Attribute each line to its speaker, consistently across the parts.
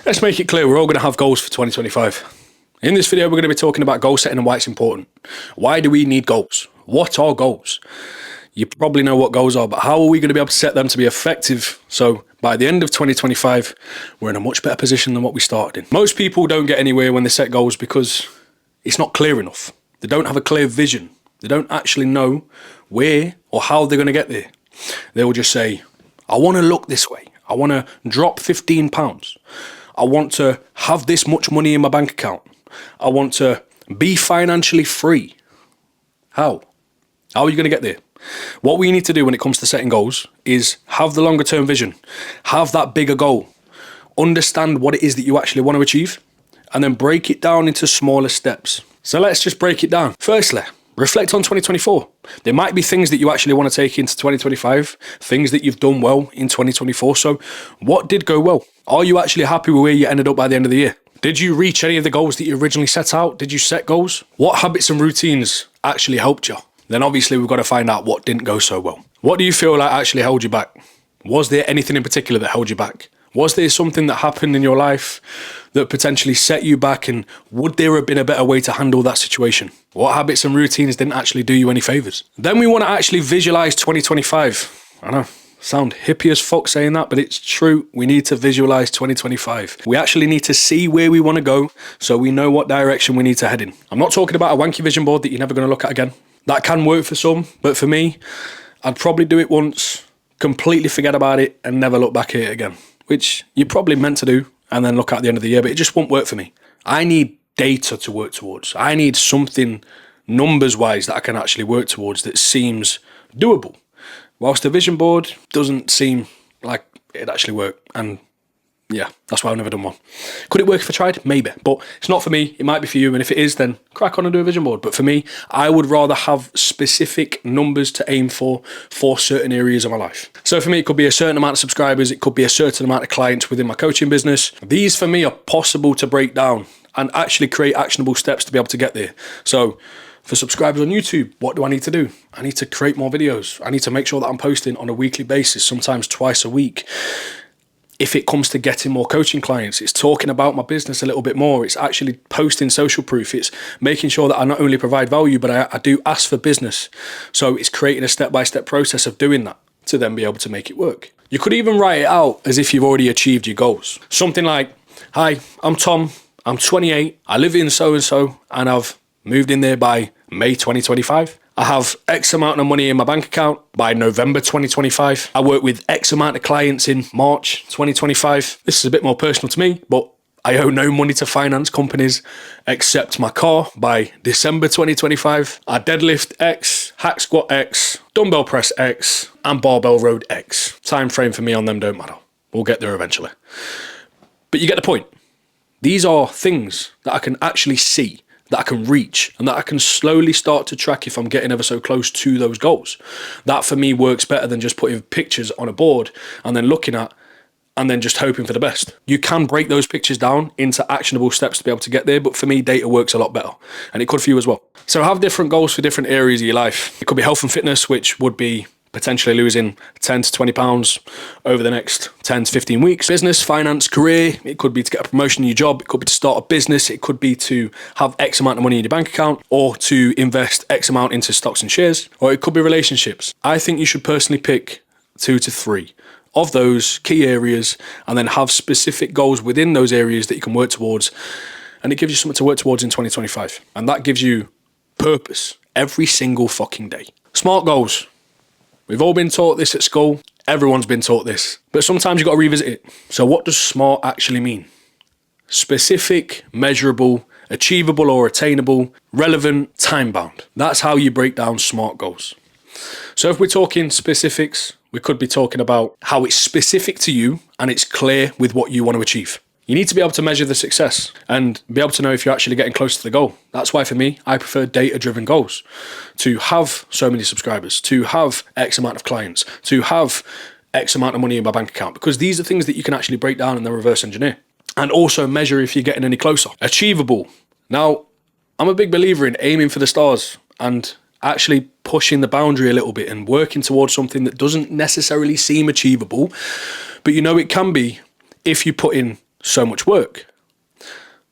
Speaker 1: Let's make it clear, we're all going to have goals for 2025. In this video, we're going to be talking about goal setting and why it's important. Why do we need goals? What are goals? You probably know what goals are, but how are we going to be able to set them to be effective? So by the end of 2025, we're in a much better position than what we started in. Most people don't get anywhere when they set goals because it's not clear enough. They don't have a clear vision. They don't actually know where or how they're going to get there. They will just say, I want to look this way. I want to drop £15. I want to have this much money in my bank account. I want to be financially free. How? How are you going to get there? What we need to do when it comes to setting goals is have the longer term vision, have that bigger goal, understand what it is that you actually want to achieve, and then break it down into smaller steps. So let's just break it down. Firstly, reflect on 2024. There might be things that you actually want to take into 2025, things that you've done well in 2024. So what did go well? Are you actually happy with where you ended up by the end of the year? Did you reach any of the goals that you originally set out? Did you set goals? What habits and routines actually helped you? Then obviously we've got to find out what didn't go so well. What do you feel like actually held you back? Was there anything in particular that held you back? Was there something that happened in your life that potentially set you back, and would there have been a better way to handle that situation? What habits and routines didn't actually do you any favors? Then we want to actually visualize 2025. I know, sound hippie as fuck saying that, but it's true. We need to visualize 2025. We actually need to see where we want to go so we know what direction we need to head in. I'm not talking about a wanky vision board that you're never going to look at again. That can work for some, but for me, I'd probably do it once, completely forget about it, and never look back at it again, which you're probably meant to do and then look at the end of the year, but it just won't work for me. I need data to work towards. I need something numbers-wise that I can actually work towards that seems doable. Whilst the vision board doesn't seem like it'd actually work, and yeah, that's why I've never done one. Could it work if I tried? Maybe, but it's not for me. It might be for you, and if it is, then crack on and do a vision board. But for me, I would rather have specific numbers to aim for certain areas of my life. So for me, it could be a certain amount of subscribers. It could be a certain amount of clients within my coaching business. These for me are possible to break down and actually create actionable steps to be able to get there. So for subscribers on YouTube, what do I need to do? I need to create more videos. I need to make sure that I'm posting on a weekly basis, sometimes twice a week. If it comes to getting more coaching clients, it's talking about my business a little bit more. It's actually posting social proof. It's making sure that I not only provide value, but I do ask for business. So it's creating a step-by-step process of doing that to then be able to make it work. You could even write it out as if you've already achieved your goals. Something like, hi, I'm Tom, I'm 28, I live in so-and-so, and I've moved in there by May 2025. I have X amount of money in my bank account by November 2025. I work with X amount of clients in March 2025. This is a bit more personal to me, but I owe no money to finance companies except my car by December 2025. I deadlift X, hack squat X, dumbbell press X, and barbell road X. Time frame for me on them don't matter. We'll get there eventually. But you get the point. These are things that I can actually see, that I can reach, and that I can slowly start to track if I'm getting ever so close to those goals. That for me works better than just putting pictures on a board and then looking at and then just hoping for the best. You can break those pictures down into actionable steps to be able to get there, but for me, data works a lot better, and it could for you as well. So have different goals for different areas of your life. It could be health and fitness, which would be potentially losing 10 to 20 pounds over the next 10 to 15 weeks. Business, finance, career. It could be to get a promotion in your job. It could be to start a business. It could be to have X amount of money in your bank account, or to invest X amount into stocks and shares, or it could be relationships. I think you should personally pick 2 to 3 of those key areas and then have specific goals within those areas that you can work towards. And it gives you something to work towards in 2025. And that gives you purpose every single fucking day. SMART goals. We've all been taught this at school. Everyone's been taught this. But sometimes you've got to revisit it. So what does SMART actually mean? Specific, measurable, achievable or attainable, relevant, time-bound. That's how you break down SMART goals. So if we're talking specifics, we could be talking about how it's specific to you and it's clear with what you want to achieve. You need to be able to measure the success and be able to know if you're actually getting close to the goal. That's why for me, I prefer data-driven goals. To have so many subscribers, to have X amount of clients, to have X amount of money in my bank account, because these are things that you can actually break down and then reverse engineer. And also measure if you're getting any closer. Achievable. Now, I'm a big believer in aiming for the stars and actually pushing the boundary a little bit and working towards something that doesn't necessarily seem achievable, but you know it can be if you put in so much work.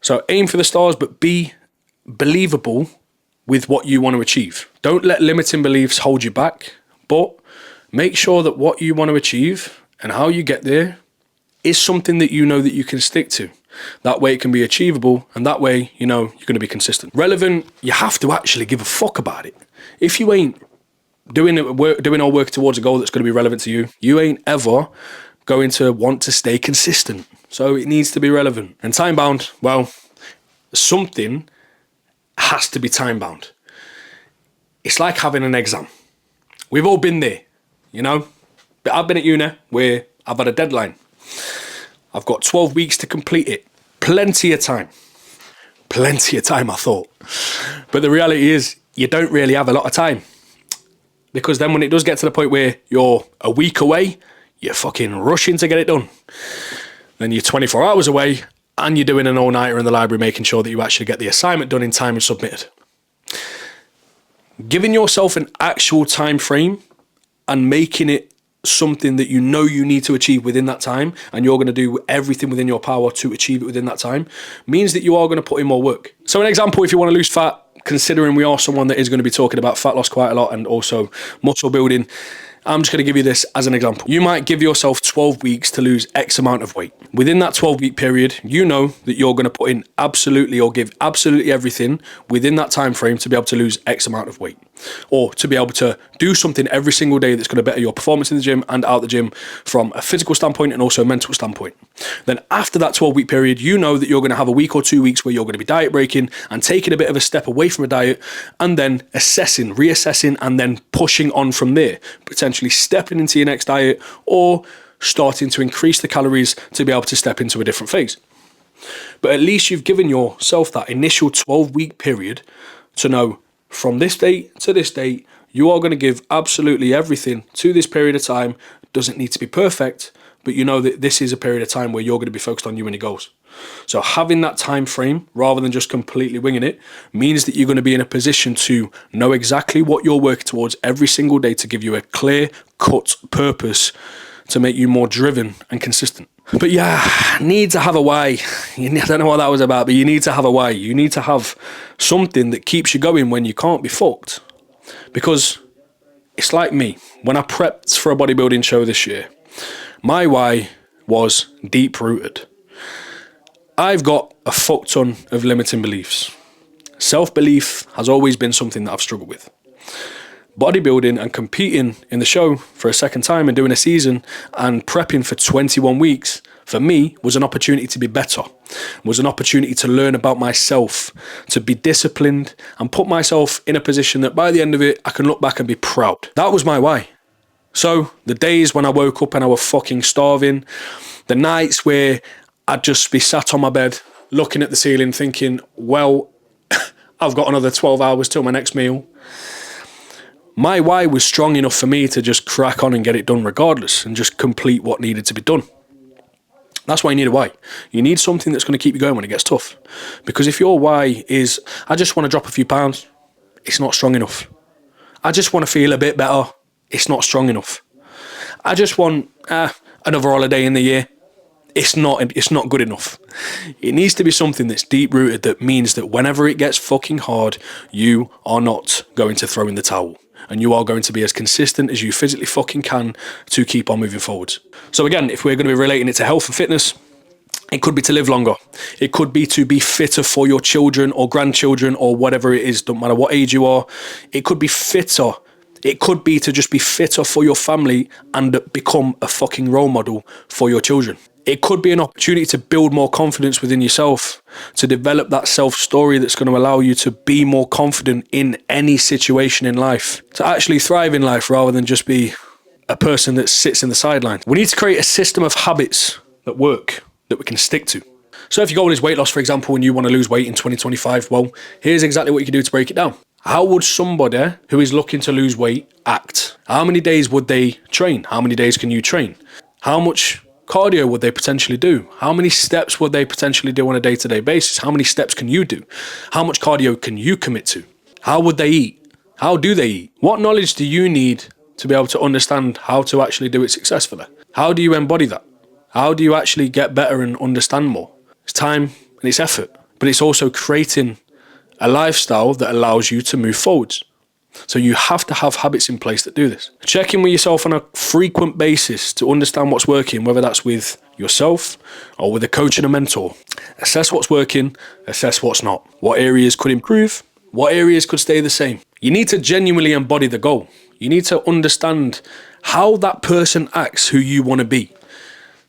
Speaker 1: So aim for the stars, but be believable with what you want to achieve. Don't let limiting beliefs hold you back, but make sure that what you want to achieve and how you get there is something that you know that you can stick to. That way it can be achievable, and that way, you know, you're going to be consistent. Relevant, you have to actually give a fuck about it. If you ain't doing or work towards a goal that's going to be relevant to you, you ain't ever going to want to stay consistent. So it needs to be relevant. And time bound, well, something has to be time bound. It's like having an exam. We've all been there, you know. But I've been at uni where I've had a deadline. I've got 12 weeks to complete it. Plenty of time. Plenty of time, I thought. But the reality is, you don't really have a lot of time. Because then when it does get to the point where you're a week away, you're fucking rushing to get it done. Then you're 24 hours away and you're doing an all-nighter in the library making sure that you actually get the assignment done in time and submitted. Giving yourself an actual time frame and making it something that you know you need to achieve within that time, and you're going to do everything within your power to achieve it within that time, means that you are going to put in more work. So an example, if you want to lose fat, considering we are someone that is going to be talking about fat loss quite a lot and also muscle building, I'm just going to give you this as an example. You might give yourself 12 weeks to lose X amount of weight. Within that 12-week period, you know that you're going to put in absolutely or give absolutely everything within that time frame to be able to lose X amount of weight, or to be able to do something every single day that's going to better your performance in the gym and out the gym from a physical standpoint and also a mental standpoint. Then after that 12-week period, you know that you're going to have a week or 2 weeks where you're going to be diet breaking and taking a bit of a step away from a diet, and then assessing, reassessing, and then pushing on from there, potentially stepping into your next diet or starting to increase the calories to be able to step into a different phase. But at least you've given yourself that initial 12-week period to know from this date to this date, you are going to give absolutely everything to this period of time. It doesn't need to be perfect, but you know that this is a period of time where you're going to be focused on you and your goals. So having that time frame rather than just completely winging it means that you're going to be in a position to know exactly what you're working towards every single day to give you a clear cut purpose to make you more driven and consistent. But yeah, need to have a why. I don't know what that was about, but you need to have a why. You need to have something that keeps you going when you can't be fucked. Because it's like me. When I prepped for a bodybuilding show this year, my why was deep rooted. I've got a fuck ton of limiting beliefs. Self-belief has always been something that I've struggled with. Bodybuilding and competing in the show for a second time and doing a season and prepping for 21 weeks, for me, was an opportunity to be better, was an opportunity to learn about myself, to be disciplined and put myself in a position that by the end of it, I can look back and be proud. That was my why. So the days when I woke up and I was fucking starving, the nights where I'd just be sat on my bed, looking at the ceiling thinking, well, I've got another 12 hours till my next meal. My why was strong enough for me to just crack on and get it done regardless and just complete what needed to be done. That's why you need a why. You need something that's going to keep you going when it gets tough. Because if your why is, I just want to drop a few pounds, it's not strong enough. I just want to feel a bit better, it's not strong enough. I just want another holiday in the year, it's not good enough. It needs to be something that's deep rooted, that means that whenever it gets fucking hard, you are not going to throw in the towel. And you are going to be as consistent as you physically fucking can to keep on moving forwards. So again, if we're going to be relating it to health and fitness, it could be to live longer. It could be to be fitter for your children or grandchildren or whatever it is, don't matter what age you are. It could be fitter. It could be to just be fitter for your family and become a fucking role model for your children. It could be an opportunity to build more confidence within yourself, to develop that self-story that's going to allow you to be more confident in any situation in life, to actually thrive in life rather than just be a person that sits in the sidelines. We need to create a system of habits that work, that we can stick to. So if your goal is weight loss, for example, and you want to lose weight in 2025, well, here's exactly what you can do to break it down. How would somebody who is looking to lose weight act? How many days would they train? How many days can you train? How much cardio would they potentially do? How many steps would they potentially do on a day-to-day basis? How many steps can you do? How much cardio can you commit to? How would they eat? How do they eat? What knowledge do you need to be able to understand how to actually do it successfully? How do you embody that? How do you actually get better and understand more? It's time and it's effort, but it's also creating a lifestyle that allows you to move forwards. So you have to have habits in place that do this. Check in with yourself on a frequent basis to understand what's working, whether that's with yourself or with a coach and a mentor. Assess what's working, assess what's not. What areas could improve? What areas could stay the same? You need to genuinely embody the goal. You need to understand how that person acts who you want to be.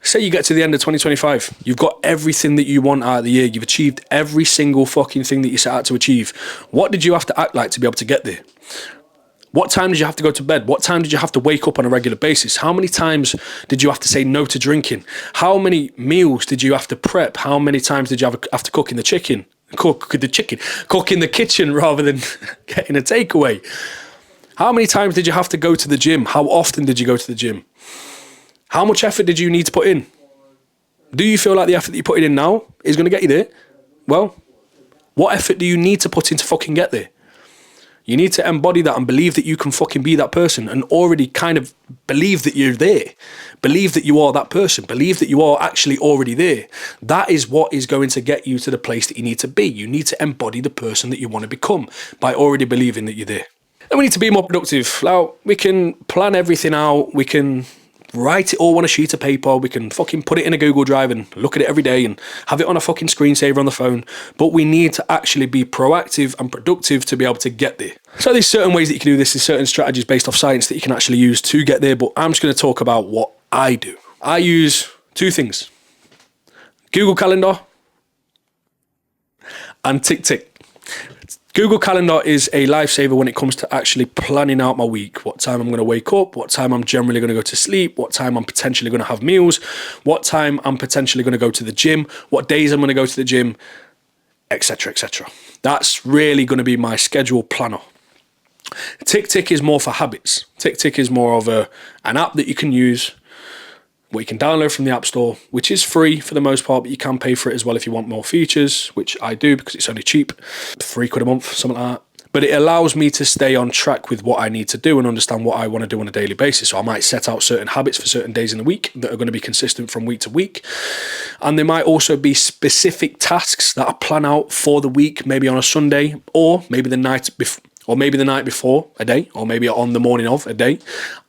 Speaker 1: Say you get to the end of 2025, you've got everything that you want out of the year. You've achieved every single fucking thing that you set out to achieve. What did you have to act like to be able to get there? What time did you have to go to bed? What time did you have to wake up on a regular basis? How many times did you have to say no to drinking? How many meals did you have to prep? How many times did you have to cook in the kitchen? Cook in the kitchen rather than getting a takeaway? How many times did you have to go to the gym? How often did you go to the gym? How much effort did you need to put in? Do you feel like the effort that you're putting in now is going to get you there? Well, what effort do you need to put in to fucking get there? You need to embody that and believe that you can fucking be that person and already kind of believe that you're there. Believe that you are that person. Believe that you are actually already there. That is what is going to get you to the place that you need to be. You need to embody the person that you want to become by already believing that you're there. And we need to be more productive. Now, we can plan everything out. We can write it all on a sheet of paper. We can fucking put it in a Google Drive and look at it every day and have it on a fucking screensaver on the phone. But we need to actually be proactive and productive to be able to get there. So there's certain ways that you can do this. There's certain strategies based off science that you can actually use to get there. But I'm just going to talk about what I do. I use two things: Google Calendar and TickTick. Google Calendar is a lifesaver when it comes to actually planning out my week. What time I'm going to wake up, what time I'm generally going to go to sleep, what time I'm potentially going to have meals, what time I'm potentially going to go to the gym, what days I'm going to go to the gym, etc., etc. That's really going to be my schedule planner. TickTick is more for habits. TickTick is more of an app that you can use, what you can download from the App Store, which is free for the most part, but you can pay for it as well if you want more features, which I do because it's only cheap, £3 a month, something like that. But it allows me to stay on track with what I need to do and understand what I want to do on a daily basis. So I might set out certain habits for certain days in the week that are going to be consistent from week to week. And there might also be specific tasks that I plan out for the week, maybe on a Sunday, or maybe the night before a day, or maybe on the morning of a day.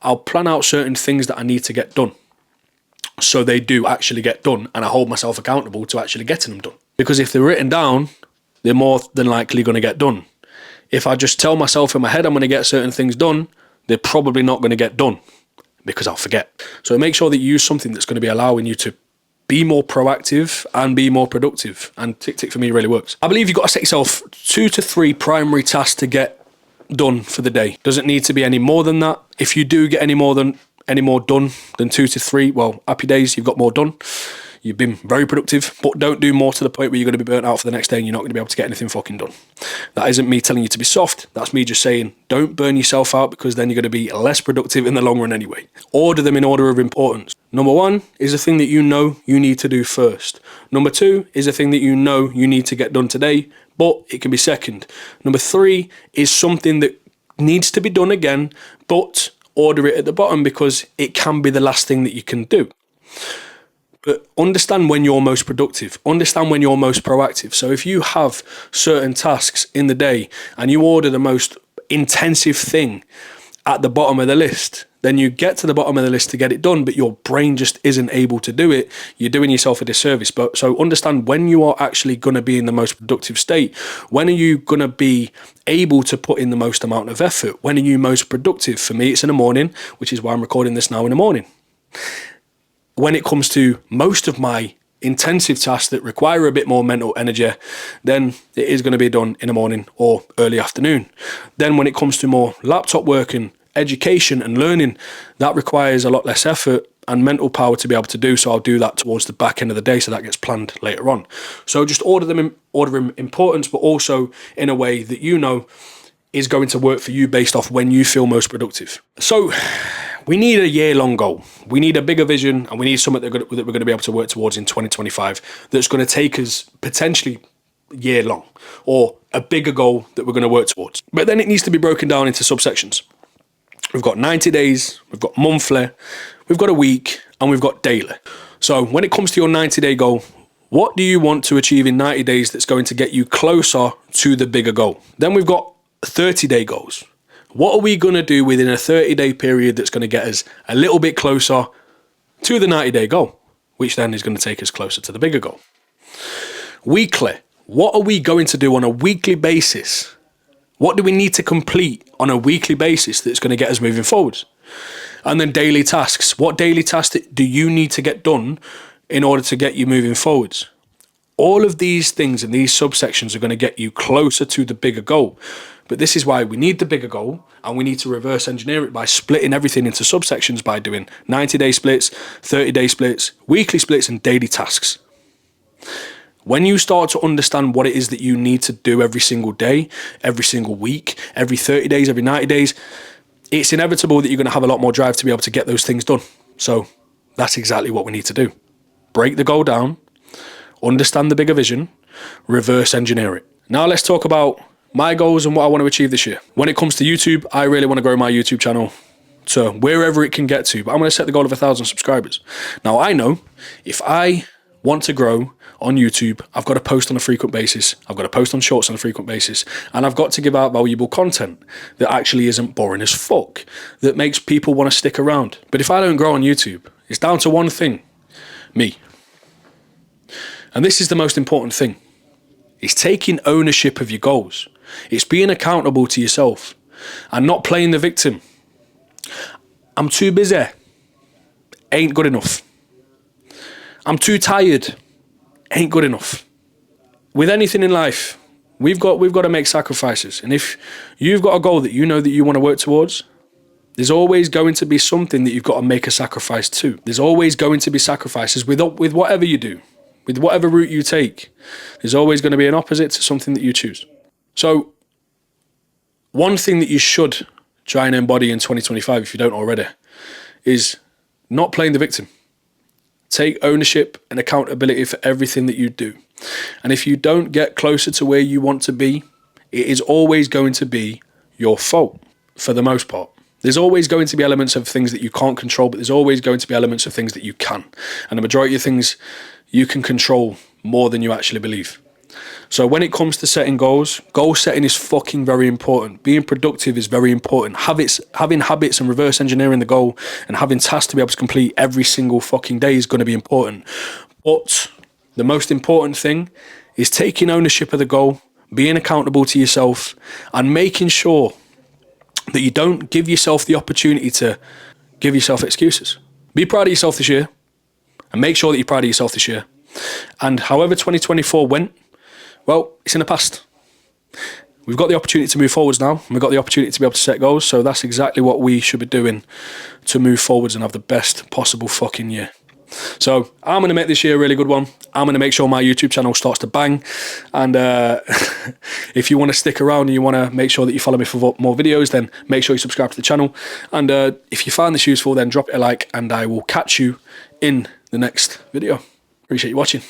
Speaker 1: I'll plan out certain things that I need to get done, so they do actually get done, and I hold myself accountable to actually getting them done. Because if they're written down, they're more than likely going to get done. If I just tell myself in my head I'm going to get certain things done, they're probably not going to get done because I'll forget. So make sure that you use something that's going to be allowing you to be more proactive and be more productive. And TickTick for me really works. I believe you've got to set yourself 2 to 3 primary tasks to get done for the day. Doesn't need to be any more than that. If you do get any more done than 2 to 3, well, happy days, you've got more done. You've been very productive, but don't do more to the point where you're going to be burnt out for the next day and you're not going to be able to get anything fucking done. That isn't me telling you to be soft. That's me just saying, don't burn yourself out, because then you're going to be less productive in the long run anyway. Order them in order of importance. Number 1 is the thing that you know you need to do first. Number 2 is the thing that you know you need to get done today, but it can be second. Number 3 is something that needs to be done again, but order it at the bottom because it can be the last thing that you can do. But understand when you're most productive. Understand when you're most proactive. So if you have certain tasks in the day and you order the most intensive thing at the bottom of the list, then you get to the bottom of the list to get it done, but your brain just isn't able to do it. You're doing yourself a disservice. But so understand when you are actually going to be in the most productive state. When are you going to be able to put in the most amount of effort? When are you most productive? For me, it's in the morning, which is why I'm recording this now in the morning. When it comes to most of my intensive tasks that require a bit more mental energy, then it is going to be done in the morning or early afternoon. Then when it comes to more laptop work and education and learning, that requires a lot less effort and mental power to be able to do. So I'll do that towards the back end of the day, so that gets planned later on. So just order them in order of importance, but also in a way that you know is going to work for you based off when you feel most productive. So we need a year-long goal. We need a bigger vision, and we need something that we're going to be able to work towards in 2025 that's going to take us potentially year-long, or a bigger goal that we're going to work towards. But then it needs to be broken down into subsections. We've got 90 days, we've got monthly, we've got a week, and we've got daily. So when it comes to your 90-day goal, what do you want to achieve in 90 days that's going to get you closer to the bigger goal? Then we've got 30-day goals. What are we going to do within a 30-day period that's going to get us a little bit closer to the 90-day goal, which then is going to take us closer to the bigger goal? Weekly. What are we going to do on a weekly basis? What do we need to complete on a weekly basis that's going to get us moving forwards? And then daily tasks. What daily tasks do you need to get done in order to get you moving forwards? All of these things and these subsections are going to get you closer to the bigger goal. But this is why we need the bigger goal, and we need to reverse engineer it by splitting everything into subsections, by doing 90-day splits, 30-day splits, weekly splits, and daily tasks. When you start to understand what it is that you need to do every single day, every single week, every 30 days, every 90 days, it's inevitable that you're going to have a lot more drive to be able to get those things done. So that's exactly what we need to do. Break the goal down, understand the bigger vision, reverse engineer it. Now let's talk about my goals and what I want to achieve this year. When it comes to YouTube, I really want to grow my YouTube channel to wherever it can get to, but I'm going to set the goal of 1,000 subscribers. Now I know if I want to grow on YouTube, I've got to post on a frequent basis, I've got to post on shorts on a frequent basis, and I've got to give out valuable content that actually isn't boring as fuck, that makes people want to stick around. But if I don't grow on YouTube, it's down to one thing: me. And this is the most important thing. It's taking ownership of your goals. It's being accountable to yourself and not playing the victim. I'm too busy. Ain't good enough. I'm too tired. Ain't good enough. With anything in life, we've got to make sacrifices. And if you've got a goal that you know that you want to work towards, there's always going to be something that you've got to make a sacrifice to. There's always going to be sacrifices with whatever you do. With whatever route you take, there's always going to be an opposite to something that you choose. So, one thing that you should try and embody in 2025, if you don't already, is not playing the victim. Take ownership and accountability for everything that you do. And if you don't get closer to where you want to be, it is always going to be your fault, for the most part. There's always going to be elements of things that you can't control, but there's always going to be elements of things that you can. And the majority of things you can control more than you actually believe. So when it comes to setting goals, goal setting is fucking very important. Being productive is very important. Having habits and reverse engineering the goal and having tasks to be able to complete every single fucking day is going to be important. But the most important thing is taking ownership of the goal, being accountable to yourself, and making sure that you don't give yourself the opportunity to give yourself excuses. Be proud of yourself this year. And make sure that you're proud of yourself this year. And however 2024 went, well, it's in the past. We've got the opportunity to move forwards now. And we've got the opportunity to be able to set goals. So that's exactly what we should be doing to move forwards and have the best possible fucking year. So I'm going to make this year a really good one. I'm going to make sure my YouTube channel starts to bang. And if you want to stick around and you want to make sure that you follow me for more videos, then make sure you subscribe to the channel. And if you find this useful, then drop it a like, and I will catch you in the next video. Appreciate you watching.